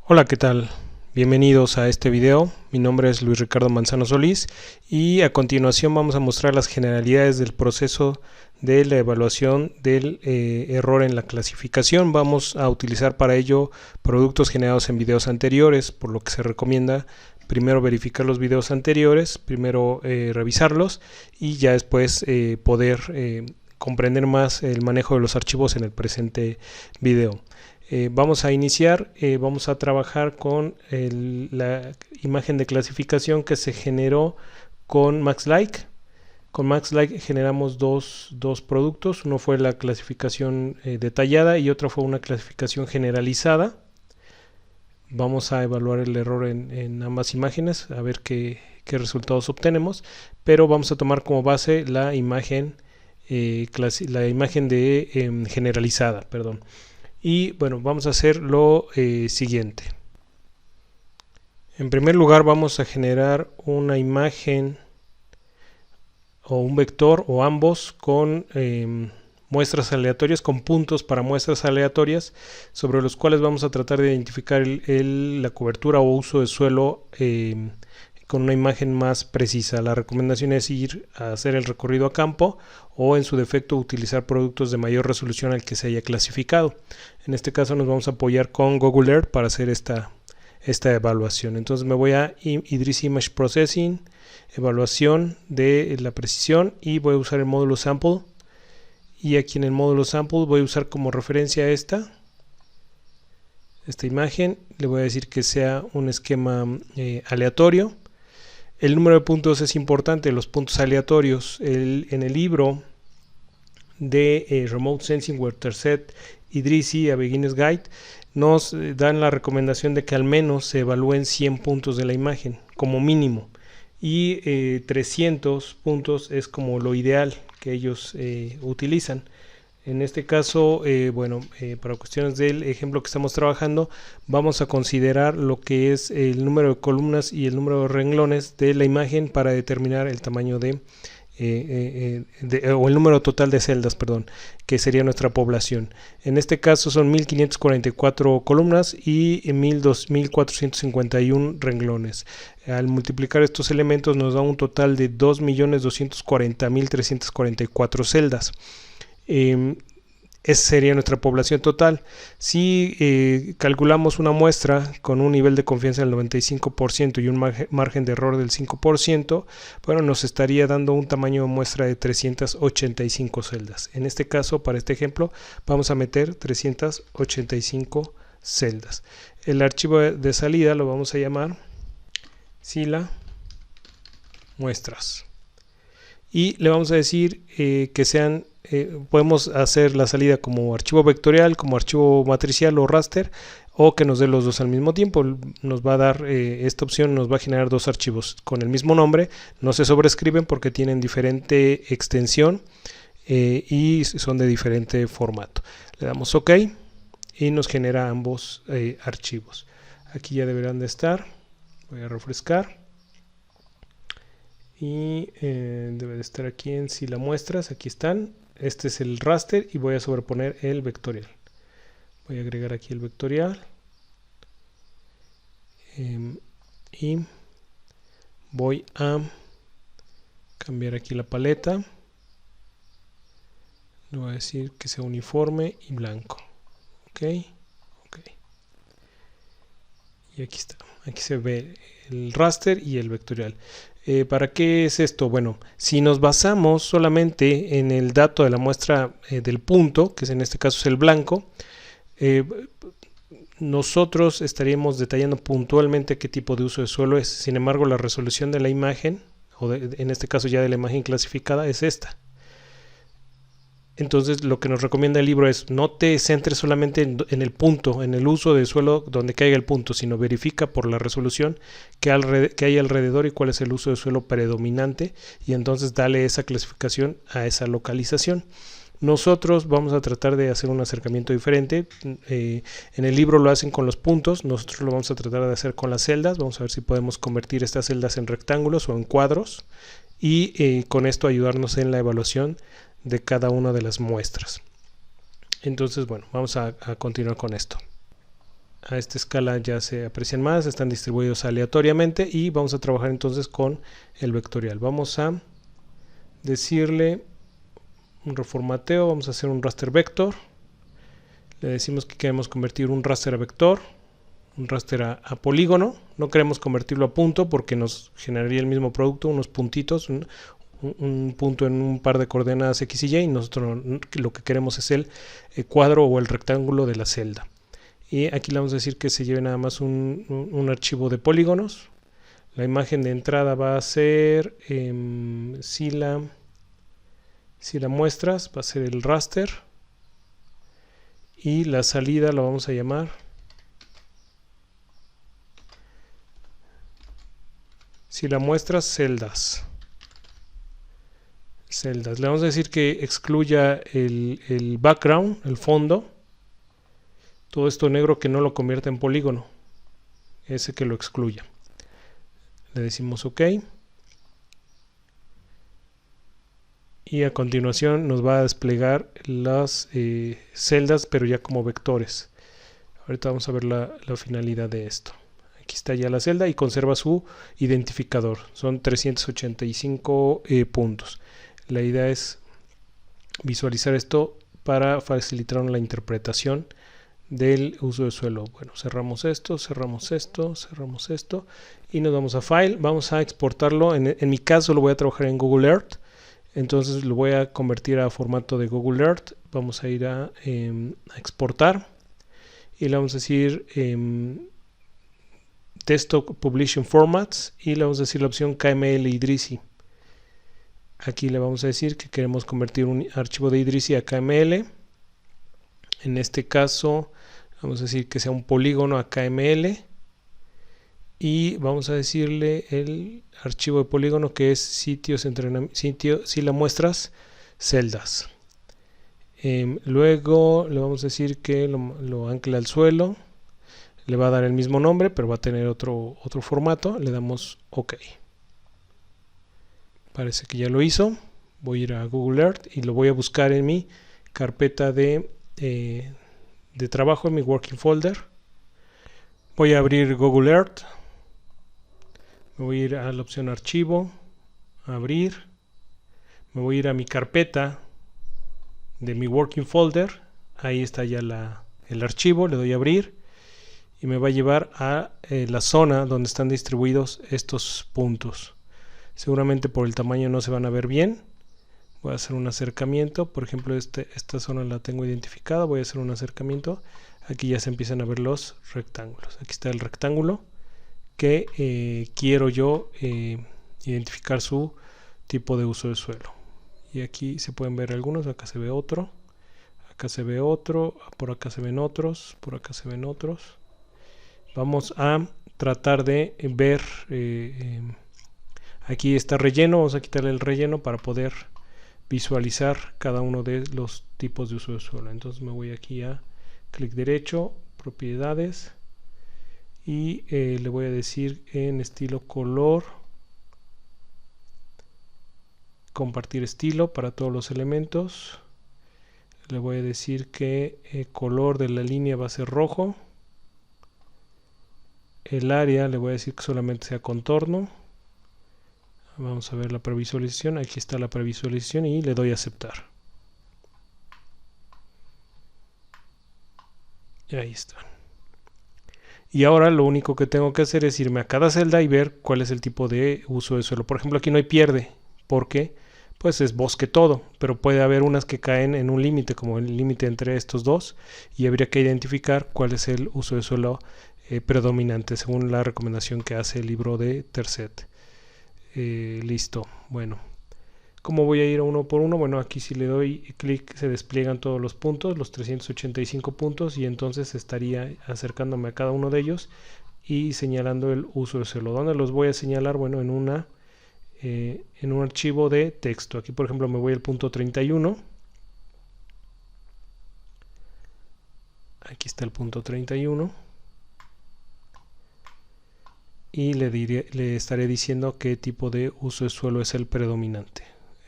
Hola, ¿qué tal? Bienvenidos a este video. Mi nombre es Luis Ricardo Manzano Solís y a continuación vamos a mostrar las generalidades del proceso de la evaluación del error en la clasificación. Vamos a utilizar para ello productos generados en videos anteriores, por lo que se recomienda primero verificar los videos anteriores, primero revisarlos y ya después poder comprender más el manejo de los archivos en el presente video. Vamos a iniciar, vamos a trabajar con la imagen de clasificación que se generó con MaxLike. Con MaxLike generamos dos productos, uno fue la clasificación detallada y otro fue una clasificación generalizada. Vamos a evaluar el error en ambas imágenes, a ver qué resultados obtenemos, pero vamos a tomar como base la imagen generalizada, perdón. Y bueno, vamos a hacer lo siguiente. En primer lugar vamos a generar una imagen o un vector o ambos con muestras aleatorias, con puntos para muestras aleatorias, sobre los cuales vamos a tratar de identificar la cobertura o uso de suelo con una imagen más precisa. La recomendación es ir a hacer el recorrido a campo o en su defecto utilizar productos de mayor resolución al que se haya clasificado. En este caso nos vamos a apoyar con Google Earth para hacer esta evaluación. Entonces me voy a Idris Image Processing, evaluación de la precisión, y voy a usar el módulo Sample, y aquí en el módulo Sample voy a usar como referencia esta imagen. Le voy a decir que sea un esquema aleatorio. El número de puntos es importante, los puntos aleatorios. En el libro de Remote Sensing Watershed Idrisi a Beginner's Guide nos dan la recomendación de que al menos se evalúen 100 puntos de la imagen como mínimo, y 300 puntos es como lo ideal que ellos utilizan. En este caso, para cuestiones del ejemplo que estamos trabajando, vamos a considerar lo que es el número de columnas y el número de renglones de la imagen para determinar el tamaño o el número total de celdas, perdón, que sería nuestra población. En este caso son 1544 columnas y 1451 renglones. Al multiplicar estos elementos nos da un total de 2.240.344 celdas. Esa sería nuestra población total. Si calculamos una muestra con un nivel de confianza del 95% y un margen de error del 5%, bueno, nos estaría dando un tamaño de muestra de 385 celdas. En este caso, para este ejemplo, vamos a meter 385 celdas. El archivo de salida lo vamos a llamar Sila muestras, y le vamos a decir que sean podemos hacer la salida como archivo vectorial, como archivo matricial o raster, o que nos dé los dos al mismo tiempo. Nos va a dar esta opción, nos va a generar dos archivos con el mismo nombre, no se sobrescriben porque tienen diferente extensión y son de diferente formato. Le damos OK y nos genera ambos archivos. Aquí ya deberán de estar. Voy a refrescar y debe de estar aquí en Sila muestras. Aquí están. Este es el raster y voy a sobreponer el vectorial. Voy a agregar aquí el vectorial y voy a cambiar aquí la paleta. Le voy a decir que sea uniforme y blanco. OK. Y aquí está. Aquí se ve el raster y el vectorial. ¿Para qué es esto? Bueno, si nos basamos solamente en el dato de la muestra del punto, que en este caso es el blanco, nosotros estaríamos detallando puntualmente qué tipo de uso de suelo es. Sin embargo, la resolución de la imagen, en este caso ya de la imagen clasificada, es esta. Entonces lo que nos recomienda el libro es: no te centres solamente en el punto, en el uso de suelo donde caiga el punto, sino verifica por la resolución que hay alrededor y cuál es el uso de suelo predominante, y entonces dale esa clasificación a esa localización. Nosotros vamos a tratar de hacer un acercamiento diferente. En el libro lo hacen con los puntos, nosotros lo vamos a tratar de hacer con las celdas. Vamos a ver si podemos convertir estas celdas en rectángulos o en cuadros, y con esto ayudarnos en la evaluación de cada una de las muestras. Entonces, bueno, vamos a continuar con esto. a esta escala ya se aprecian más, están distribuidos aleatoriamente y vamos a trabajar entonces con el vectorial. Vamos a decirle un reformateo, vamos a hacer un raster vector, le decimos que queremos convertir un raster a vector, un raster a polígono, no queremos convertirlo a punto porque nos generaría el mismo producto, unos puntitos, un punto en un par de coordenadas X y Y, y nosotros lo que queremos es el cuadro o el rectángulo de la celda. Y aquí le vamos a decir que se lleve nada más un archivo de polígonos. La imagen de entrada va a ser, si la muestras, va a ser el raster. Y la salida la vamos a llamar si la muestras celdas. Le vamos a decir que excluya el background, el fondo. Todo esto negro que no lo convierta en polígono. Ese que lo excluya. Le decimos OK. Y a continuación nos va a desplegar las celdas, pero ya como vectores. Ahorita vamos a ver la finalidad de esto. Aquí está ya la celda y conserva su identificador. Son 385 puntos. La idea es visualizar esto para facilitar la interpretación del uso de suelo. Bueno, cerramos esto y nos vamos a File. Vamos a exportarlo. En mi caso lo voy a trabajar en Google Earth. Entonces lo voy a convertir a formato de Google Earth. Vamos a ir a exportar y le vamos a decir Desktop Publishing Formats y le vamos a decir la opción KML Idrisi. Aquí le vamos a decir que queremos convertir un archivo de Idrisi a KML. En este caso vamos a decir que sea un polígono a KML y vamos a decirle el archivo de polígono que es si la muestras celdas. Luego le vamos a decir que lo ancle al suelo, le va a dar el mismo nombre pero va a tener otro formato. Le damos OK. Parece que ya lo hizo. Voy a ir a Google Earth y lo voy a buscar en mi carpeta de trabajo, en mi working folder. Voy a abrir Google Earth. Me voy a ir a la opción archivo, abrir. Me voy a ir a mi carpeta de mi working folder. Ahí está ya el archivo. Le doy a abrir y me va a llevar a la zona donde están distribuidos estos puntos. Seguramente por el tamaño no se van a ver bien. Voy a hacer un acercamiento. Por ejemplo, esta zona la tengo identificada. Voy a hacer un acercamiento. Aquí ya se empiezan a ver los rectángulos. Aquí está el rectángulo que quiero yo identificar su tipo de uso de suelo. Y aquí se pueden ver algunos. Acá se ve otro. Acá se ve otro. Por acá se ven otros. Por acá se ven otros. Vamos a tratar de ver... aquí está relleno. Vamos a quitarle el relleno para poder visualizar cada uno de los tipos de uso de suelo. Entonces me voy aquí a clic derecho, propiedades, y le voy a decir en estilo color, compartir estilo para todos los elementos. Le voy a decir que el color de la línea va a ser rojo. El área le voy a decir que solamente sea contorno. Vamos a ver la previsualización. Aquí está la previsualización y le doy a aceptar. Y ahí está. Y ahora lo único que tengo que hacer es irme a cada celda y ver cuál es el tipo de uso de suelo. Por ejemplo, aquí no hay pierde, porque pues es bosque todo, pero puede haber unas que caen en un límite, como el límite entre estos dos, y habría que identificar cuál es el uso de suelo predominante, según la recomendación que hace el libro de Tercet. Listo. Bueno, ¿cómo voy a ir uno por uno? Bueno, aquí si le doy clic se despliegan todos los puntos, los 385 puntos, y entonces estaría acercándome a cada uno de ellos y señalando el uso de suelo. ¿Dónde los voy a señalar? Bueno, en un archivo de texto. Aquí por ejemplo me voy al punto 31. Aquí está el punto 31. Y le estaré diciendo qué tipo de uso de suelo es el predominante.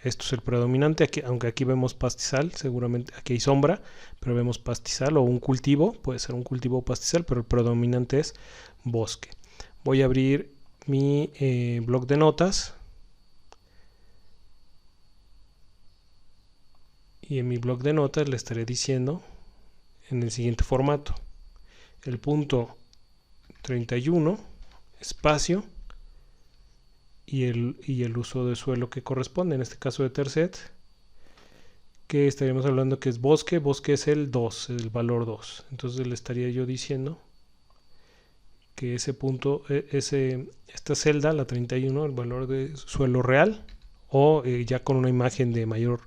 esto es el predominante, aquí, aunque aquí vemos pastizal, seguramente aquí hay sombra, pero vemos pastizal o un cultivo, puede ser un cultivo o pastizal, pero el predominante es bosque. Voy a abrir mi bloc de notas y en mi bloc de notas le estaré diciendo en el siguiente formato: el punto 31, espacio, y el uso de suelo que corresponde, en este caso de tercet, que estaríamos hablando que es bosque. Bosque es el 2, el valor 2. Entonces le estaría yo diciendo que ese punto, esta celda, la 31, el valor de suelo real, o ya con una imagen de mayor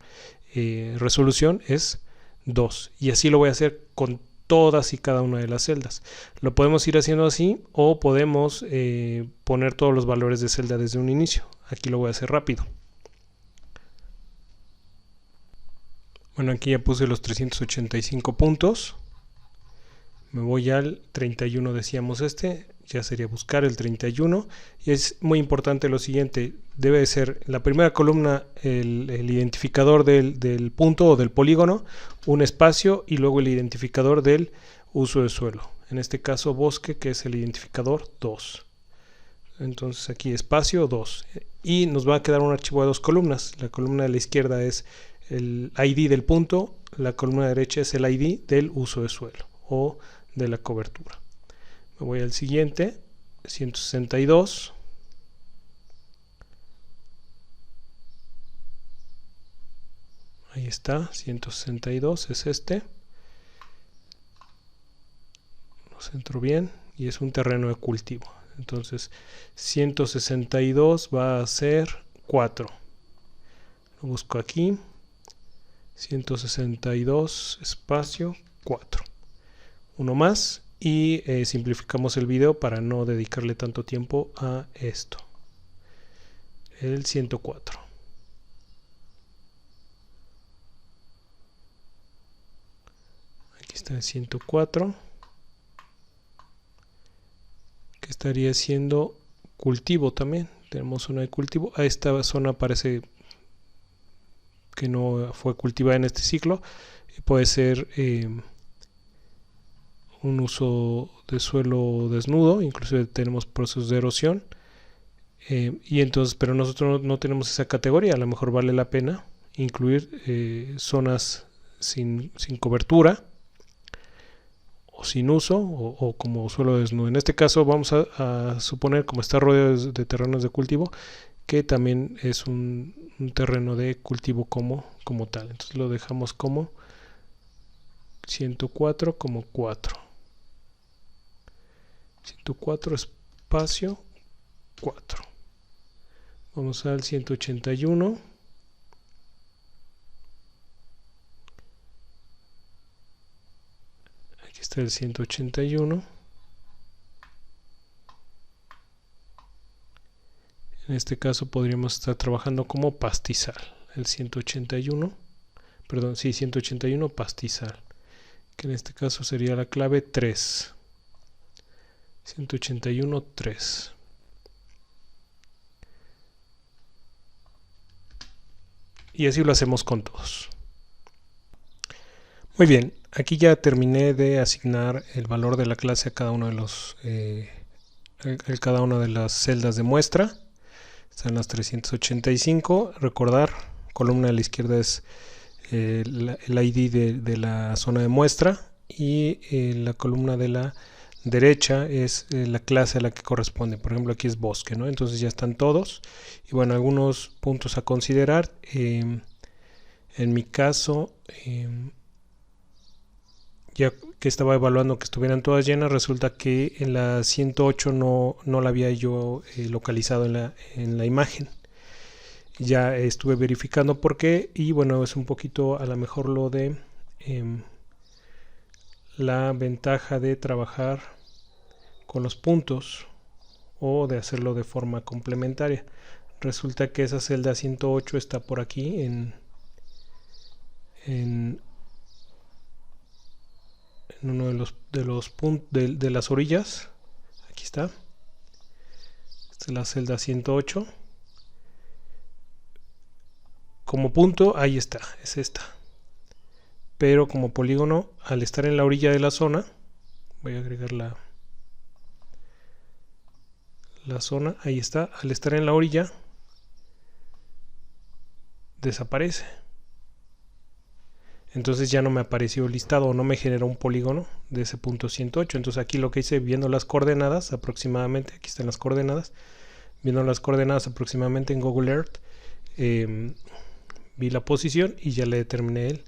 resolución, es 2. Y así lo voy a hacer con todas y cada una de las celdas. Lo podemos ir haciendo así, o podemos poner todos los valores de celda desde un inicio. Aquí lo voy a hacer rápido. Bueno, aquí ya puse los 385 puntos. Me voy al 31, decíamos ya sería buscar el 31. Y es muy importante lo siguiente: debe ser la primera columna el identificador del punto o del polígono, un espacio, y luego el identificador del uso de suelo. En este caso bosque, que es el identificador 2. Entonces aquí espacio 2. Y nos va a quedar un archivo de 2 columnas. La columna de la izquierda es el ID del punto, la columna derecha es el ID del uso de suelo o de la cobertura. Me voy al siguiente, 162. Ahí está, 162 es este. Lo centro bien y es un terreno de cultivo. Entonces 162 va a ser 4. Lo busco aquí. 162 espacio 4. Uno más y simplificamos el video para no dedicarle tanto tiempo a esto. El 104. Aquí está el 104, que estaría siendo cultivo también. Tenemos zona de cultivo. A esta zona parece que no fue cultivada en este ciclo. Puede ser un uso de suelo desnudo, inclusive tenemos procesos de erosión, y entonces, pero nosotros no tenemos esa categoría. A lo mejor vale la pena incluir zonas sin cobertura o sin uso, o como suelo desnudo. En este caso vamos a suponer, como está rodeado de terrenos de cultivo, que también es un terreno de cultivo como tal. Entonces lo dejamos como 104 como 4. 104 espacio 4. Vamos al 181. Aquí está el 181. En este caso podríamos estar trabajando como pastizal. El 181, perdón, sí, 181 pastizal, que en este caso sería la clave 3. 181 3. Y así lo hacemos con todos. Muy bien, aquí ya terminé de asignar el valor de la clase a cada uno de los cada una de las celdas de muestra. Están las 385. Recordar, columna a la izquierda es el ID de la zona de muestra, y la columna de la derecha es la clase a la que corresponde. Por ejemplo, aquí es bosque, ¿no? Entonces ya están todos. Y bueno, algunos puntos a considerar. En mi caso, ya que estaba evaluando que estuvieran todas llenas, resulta que en la 108 no la había yo localizado en la imagen. Ya estuve verificando por qué, y bueno, es un poquito a lo mejor lo de la ventaja de trabajar con los puntos o de hacerlo de forma complementaria. Resulta que esa celda 108 está por aquí en uno de los puntos de las orillas. Aquí está. Esta es la celda 108. como punto, ahí está, es esta. Pero como polígono, al estar en la orilla de la zona, voy a agregar la zona, ahí está, al estar en la orilla, desaparece. Entonces ya no me apareció listado o no me generó un polígono de ese punto 108. Entonces aquí lo que hice, viendo las coordenadas aproximadamente, aquí están las coordenadas, viendo las coordenadas aproximadamente en Google Earth, vi la posición y ya le determiné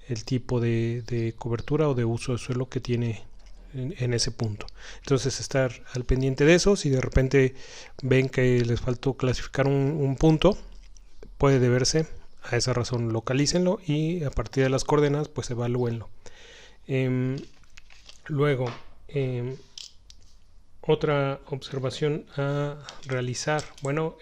el tipo de cobertura o de uso de suelo que tiene en ese punto. Entonces estar al pendiente de eso. Si de repente ven que les faltó clasificar un punto, puede deberse a esa razón. Localícenlo y a partir de las coordenadas pues evalúenlo. Luego otra observación a realizar. Bueno,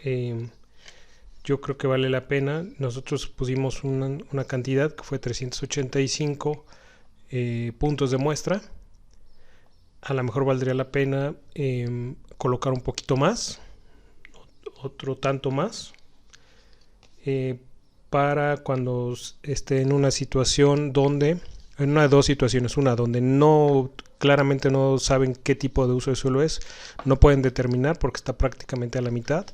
yo creo que vale la pena. Nosotros pusimos una cantidad que fue 385 puntos de muestra. A lo mejor valdría la pena colocar un poquito más, otro tanto más, para cuando esté en una situación donde, en una de dos situaciones, una donde claramente no saben qué tipo de uso de suelo es, no pueden determinar porque está prácticamente a la mitad,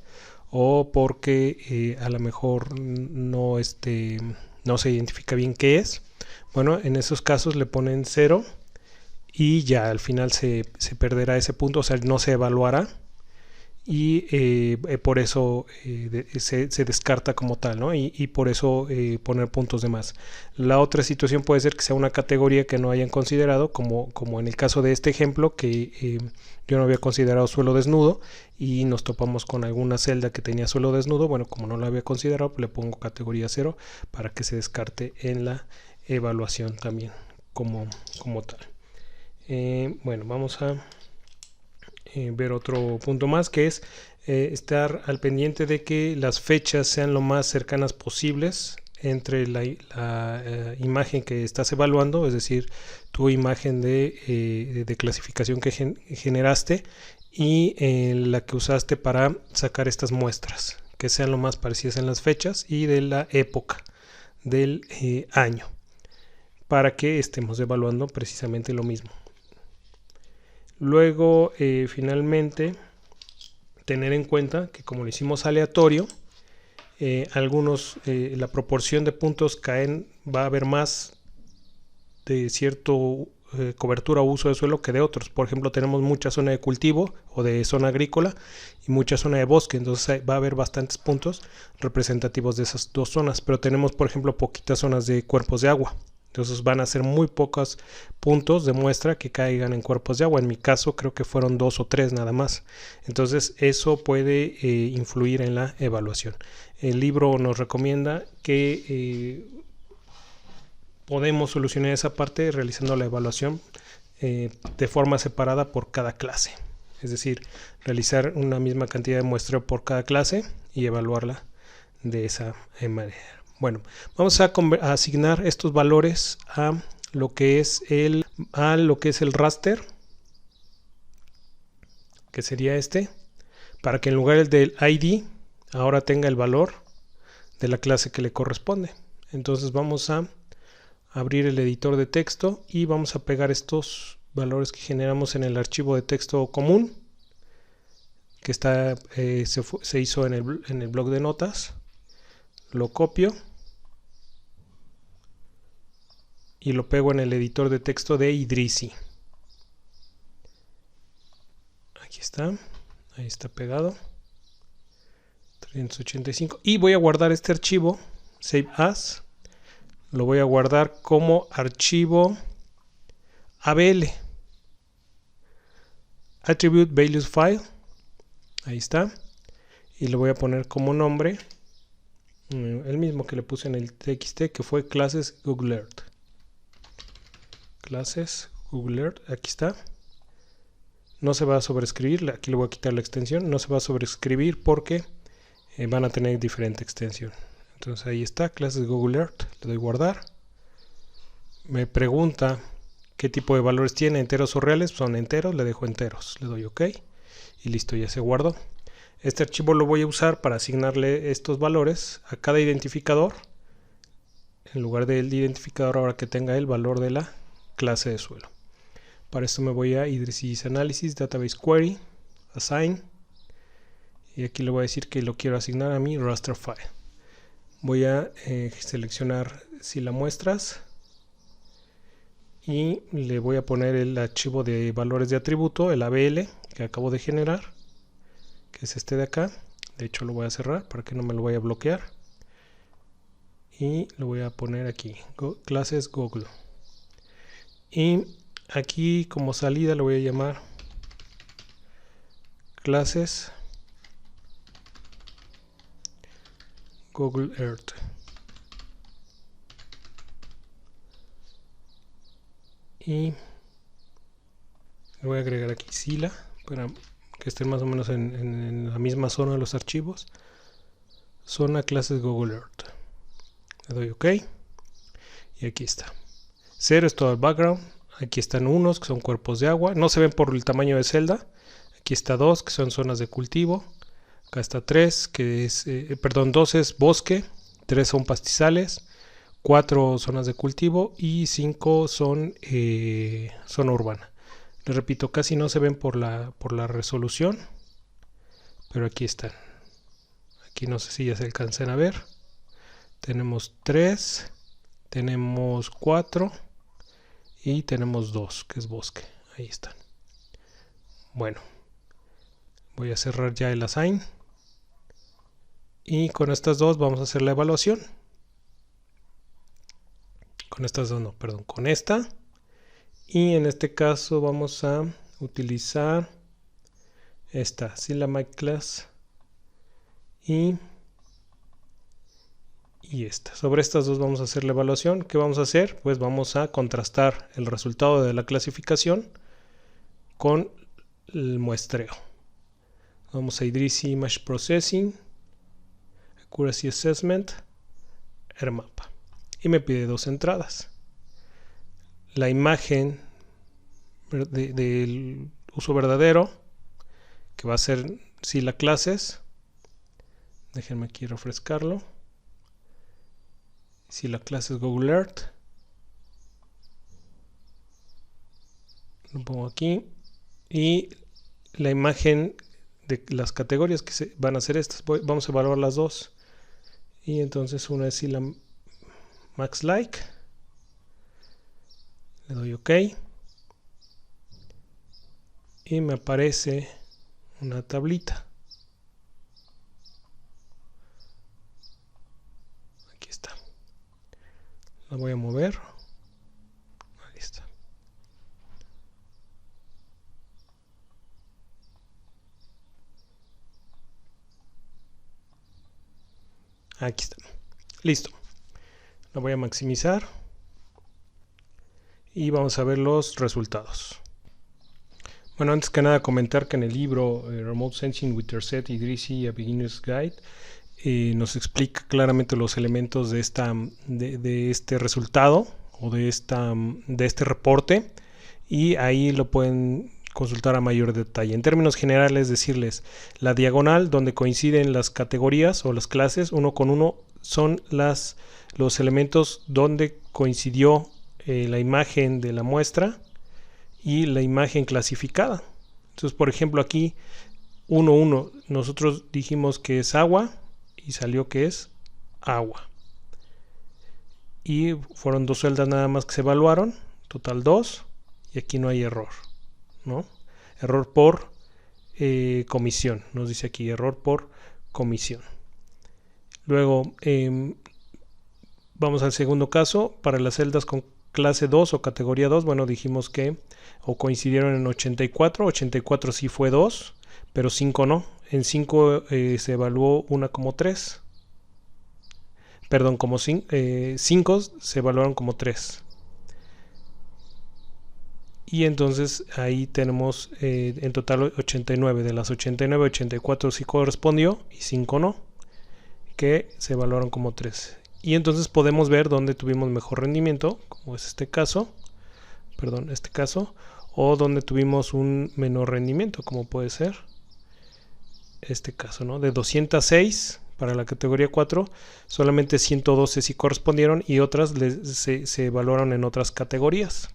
o porque a lo mejor no se identifica bien qué es. Bueno, en esos casos le ponen 0 y ya al final se perderá ese punto, o sea, no se evaluará y por eso se descarta como tal, ¿no? Y por eso poner puntos de más. La otra situación puede ser que sea una categoría que no hayan considerado, como en el caso de este ejemplo, que yo no había considerado suelo desnudo y nos topamos con alguna celda que tenía suelo desnudo. Bueno, como no lo había considerado, pues le pongo categoría 0 para que se descarte en la evaluación también como tal. Bueno, vamos a ver otro punto más, que es estar al pendiente de que las fechas sean lo más cercanas posibles entre la imagen que estás evaluando, es decir, tu imagen de clasificación que generaste y la que usaste para sacar estas muestras, que sean lo más parecidas en las fechas y de la época del año, para que estemos evaluando precisamente lo mismo. Luego, finalmente, tener en cuenta que como lo hicimos aleatorio, algunos, la proporción de puntos va a haber más de cierto cobertura o uso de suelo que de otros. Por ejemplo, tenemos mucha zona de cultivo o de zona agrícola y mucha zona de bosque, entonces va a haber bastantes puntos representativos de esas dos zonas, pero tenemos, por ejemplo, poquitas zonas de cuerpos de agua. Entonces van a ser muy pocos puntos de muestra que caigan en cuerpos de agua. En mi caso creo que fueron 2 o 3 nada más. Entonces eso puede influir en la evaluación. El libro nos recomienda que podemos solucionar esa parte realizando la evaluación de forma separada por cada clase. Es decir, realizar una misma cantidad de muestreo por cada clase y evaluarla de esa manera. Bueno, vamos a asignar estos valores a lo que es el raster, que sería para que en lugar del ID ahora tenga el valor de la clase que le corresponde. Entonces vamos a abrir el editor de texto y vamos a pegar estos valores que generamos en el archivo de texto común que se hizo en el blog de notas. Lo copio y lo pego en el editor de texto de Idrisi. Aquí está, ahí está pegado. 385. Y voy a guardar este archivo, Save As. Lo voy a guardar como archivo ABL. Attribute Values File. Ahí está. Y le voy a poner como nombre el mismo que le puse en el TXT, que fue clases Google Earth. Clases Google Earth, aquí está. No se va a sobreescribir, aquí le voy a quitar la extensión. No se va a sobreescribir porque van a tener diferente extensión. Entonces ahí está, clases Google Earth. Le doy guardar. Me pregunta qué tipo de valores tiene, enteros o reales. Son enteros, le dejo enteros. Le doy OK y listo, ya se guardó. Este archivo lo voy a usar para asignarle estos valores a cada identificador en lugar del identificador, ahora que tenga el valor de la clase de suelo. Para esto me voy a Idris Analysis, Database Query, Assign, y aquí le voy a decir que lo quiero asignar a mi raster file. Voy a seleccionar Sila muestras y le voy a poner el archivo de valores de atributo, el ABL que acabo de generar, que es este de acá. De hecho lo voy a cerrar para que no me lo vaya a bloquear, y lo voy a poner aquí, clases Google, y aquí como salida le voy a llamar clases Google Earth. Y le voy a agregar aquí Sila para que estén más o menos en la misma zona de los archivos. Zona clases Google Earth. Le doy OK. Y aquí está. 0 es todo el background. Aquí están unos que son cuerpos de agua. No se ven por el tamaño de celda. Aquí está 2 que son zonas de cultivo. Acá está 3 que es, 2 es bosque. 3 son pastizales. 4 zonas de cultivo y 5 son zona urbana. Les repito, casi no se ven por la resolución, pero aquí están. Aquí no sé si ya se alcanzan a ver. Tenemos 3, tenemos 4 y tenemos 2, que es bosque. Ahí están. Bueno, voy a cerrar ya el assign. Y con estas dos vamos a hacer la evaluación. Con estas dos no, perdón, con esta. Y en este caso vamos a utilizar esta, Sila My Class y esta. Sobre estas dos vamos a hacer la evaluación. ¿Qué vamos a hacer? Pues vamos a contrastar el resultado de la clasificación con el muestreo. Vamos a Idris Image Processing, Accuracy Assessment, AirMap. Y me pide dos entradas. La imagen del uso verdadero, que va a ser Sila Clases. Déjenme aquí refrescarlo. Sila Clases Google Earth. Lo pongo aquí. Y la imagen de las categorías que van a ser estas. Vamos a evaluar las dos. Y entonces una es Sila Max Like. Le doy OK. Y me aparece una tablita. Aquí está. La voy a mover. Ahí está. Aquí está. Listo. La voy a maximizar. Y vamos a ver los resultados. Bueno, antes que nada comentar que en el libro Remote Sensing with Terset Idrisi A Beginner's Guide nos explica claramente los elementos de este resultado o de este reporte, y ahí lo pueden consultar a mayor detalle. En términos generales, decirles, la diagonal donde coinciden las categorías o las clases uno con uno son los elementos donde coincidió la imagen de la muestra y la imagen clasificada. Entonces, por ejemplo, aquí 1.1 nosotros dijimos que es agua y salió que es agua. Y fueron dos celdas nada más que se evaluaron, total 2, y aquí no hay error, ¿no? Error por comisión, nos dice aquí error por comisión. Luego vamos al segundo caso, para las celdas con clase 2 o categoría 2, bueno, dijimos que o coincidieron en 84 sí fue 2, pero 5 no. En 5 se evaluó una como 3. Perdón, como 5 se evaluaron como 3. Y entonces ahí tenemos en total 89. De las 89, 84 sí correspondió y 5 no, que se evaluaron como 3. Y entonces podemos ver dónde tuvimos mejor rendimiento, como es este caso, o donde tuvimos un menor rendimiento, como puede ser este caso, ¿no? De 206, Para la categoría 4 solamente 112 sí correspondieron y otras se evaluaron en otras categorías.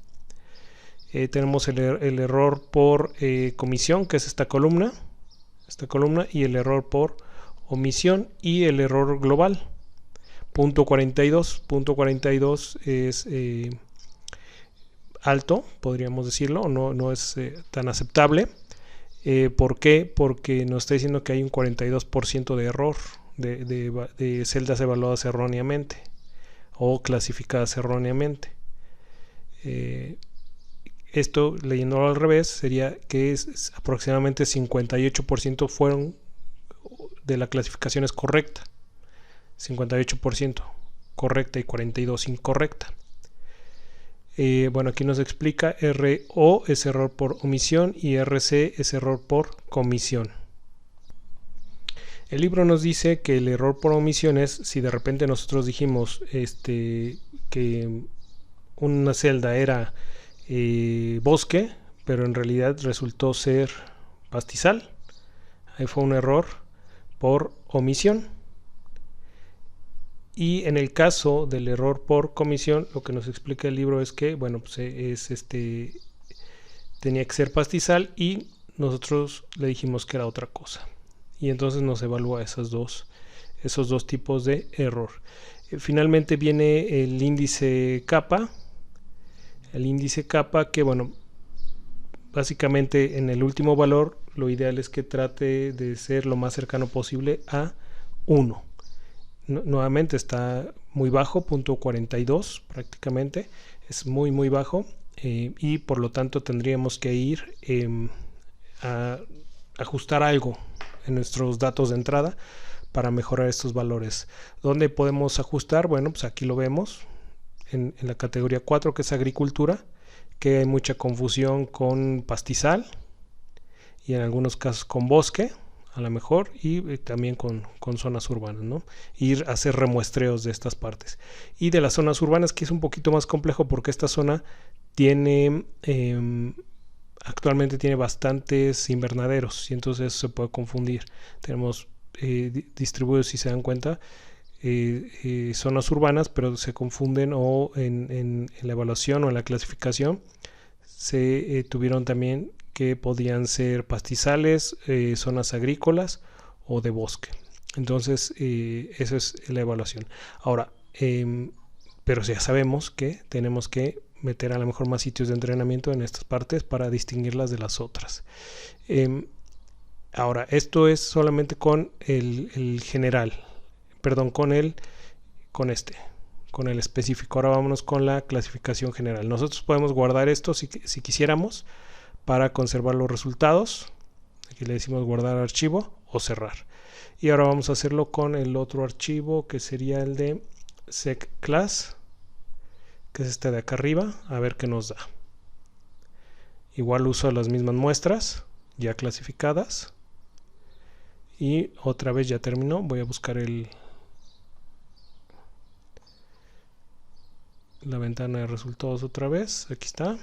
Tenemos el error por comisión, que es esta columna, y el error por omisión y el error global. Punto 42 es alto, podríamos decirlo, no es tan aceptable. ¿Por qué? Porque nos está diciendo que hay un 42% de error de celdas evaluadas erróneamente o clasificadas erróneamente. Esto, leyéndolo al revés, sería que es aproximadamente 58% fueron de la clasificación es correcta, 58% correcta y 42% incorrecta. Bueno, aquí nos explica RO es error por omisión y RC es error por comisión. El libro nos dice que el error por omisión es si de repente nosotros dijimos que una celda era bosque, pero en realidad resultó ser pastizal. Ahí fue un error por omisión. Y en el caso del error por comisión, lo que nos explica el libro es que, bueno, pues tenía que ser pastizal y nosotros le dijimos que era otra cosa. Y entonces nos evalúa esos dos tipos de error. Finalmente viene el índice kappa. El índice kappa que, bueno, básicamente en el último valor lo ideal es que trate de ser lo más cercano posible a 1. Nuevamente está muy bajo, punto 42 prácticamente, es muy bajo, y por lo tanto tendríamos que ir a ajustar algo en nuestros datos de entrada para mejorar estos valores. ¿Dónde podemos ajustar? Bueno, pues aquí lo vemos en la categoría 4, que es agricultura, que hay mucha confusión con pastizal y en algunos casos con bosque, a lo mejor, y también con zonas urbanas, ¿no? Ir a hacer remuestreos de estas partes. Y de las zonas urbanas, que es un poquito más complejo porque esta zona tiene actualmente tiene bastantes invernaderos y entonces eso se puede confundir. Tenemos distribuidos, si se dan cuenta, zonas urbanas, pero se confunden, o en la evaluación o en la clasificación se tuvieron también que podían ser pastizales, zonas agrícolas o de bosque. Entonces esa es la evaluación. Ahora, pero ya sabemos que tenemos que meter a lo mejor más sitios de entrenamiento en estas partes para distinguirlas de las otras. Ahora, esto es solamente con el general, perdón, con el específico. Ahora vámonos con la clasificación general. Nosotros podemos guardar esto si quisiéramos para conservar los resultados. Aquí le decimos guardar archivo o cerrar. Y ahora vamos a hacerlo con el otro archivo, que sería el de seclass, que es este de acá arriba, a ver qué nos da. Igual uso las mismas muestras ya clasificadas y otra vez ya terminó. Voy a buscar la ventana de resultados otra vez. Aquí está,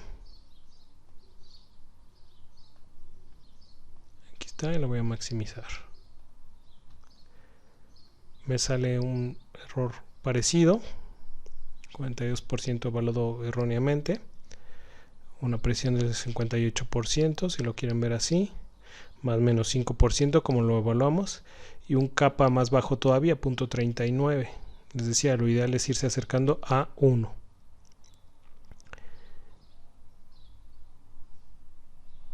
y la voy a maximizar. Me sale un error parecido, 42% evaluado erróneamente, una precisión del 58% si lo quieren ver así, más menos 5% como lo evaluamos, y un kappa más bajo todavía, punto 39. Les decía, lo ideal es irse acercando a 1.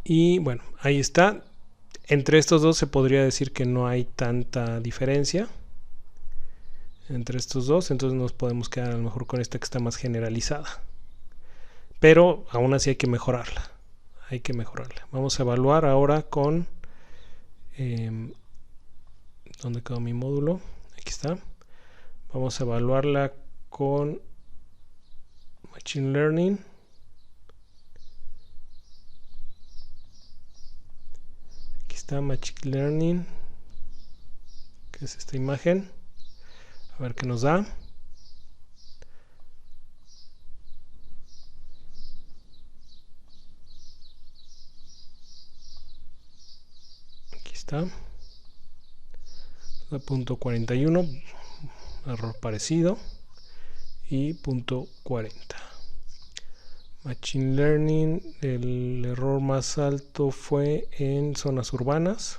Y bueno, ahí está. Entre estos dos se podría decir que no hay tanta diferencia entre estos dos, entonces nos podemos quedar a lo mejor con esta que está más generalizada, pero aún así hay que mejorarla. Vamos a evaluar ahora con ¿dónde quedó mi módulo? Aquí está. Vamos a evaluarla con Machine Learning. Aquí está Machine Learning, que es esta imagen. A ver qué nos da. Aquí está. punto 41, error parecido, y punto 40. Machine Learning, el error más alto fue en zonas urbanas,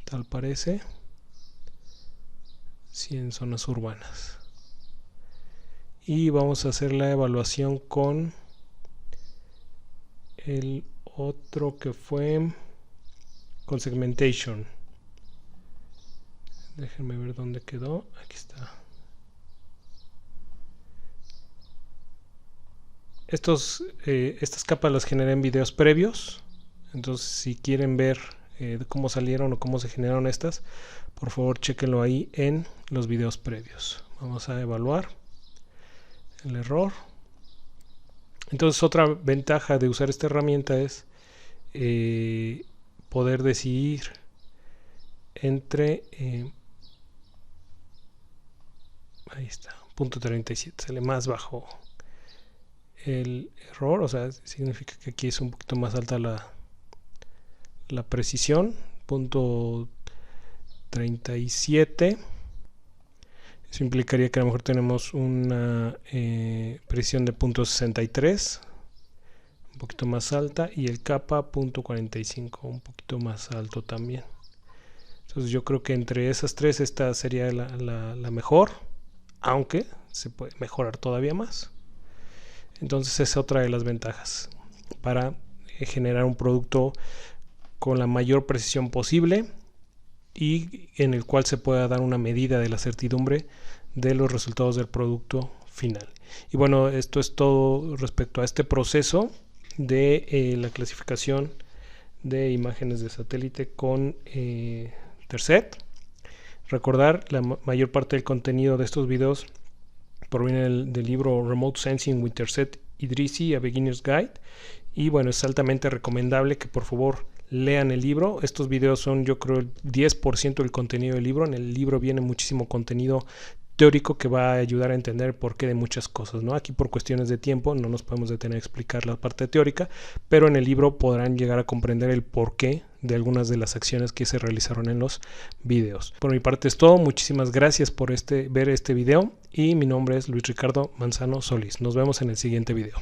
tal parece. Sí, en zonas urbanas. Y vamos a hacer la evaluación con el otro que fue con segmentation. Déjenme ver dónde quedó. Aquí está. Estas capas las generé en videos previos. Entonces, si quieren ver cómo salieron o cómo se generaron estas, por favor chequenlo ahí en los videos previos. Vamos a evaluar el error. Entonces, otra ventaja de usar esta herramienta es poder decidir entre ahí está, punto 37, sale más bajo el error, o sea, significa que aquí es un poquito más alta la precisión, punto 37. Eso implicaría que a lo mejor tenemos una precisión de punto 63, un poquito más alta, y el kappa punto 45, un poquito más alto también. Entonces yo creo que entre esas tres esta sería la mejor, aunque se puede mejorar todavía más. Entonces es otra de las ventajas para generar un producto con la mayor precisión posible y en el cual se pueda dar una medida de la certidumbre de los resultados del producto final. Y bueno, esto es todo respecto a este proceso de la clasificación de imágenes de satélite con Tercet. Recordar, la mayor parte del contenido de estos videos proviene del libro Remote Sensing with Tercet Idrissi, A Beginner's Guide, y bueno, es altamente recomendable que por favor lean el libro. Estos videos son, yo creo, el 10% del contenido del libro. En el libro viene muchísimo contenido teórico que va a ayudar a entender el porqué de muchas cosas, ¿no? Aquí por cuestiones de tiempo no nos podemos detener a explicar la parte teórica, pero en el libro podrán llegar a comprender el porqué de algunas de las acciones que se realizaron en los videos. Por mi parte es todo. Muchísimas gracias por ver este video y mi nombre es Luis Ricardo Manzano Solís. Nos vemos en el siguiente video.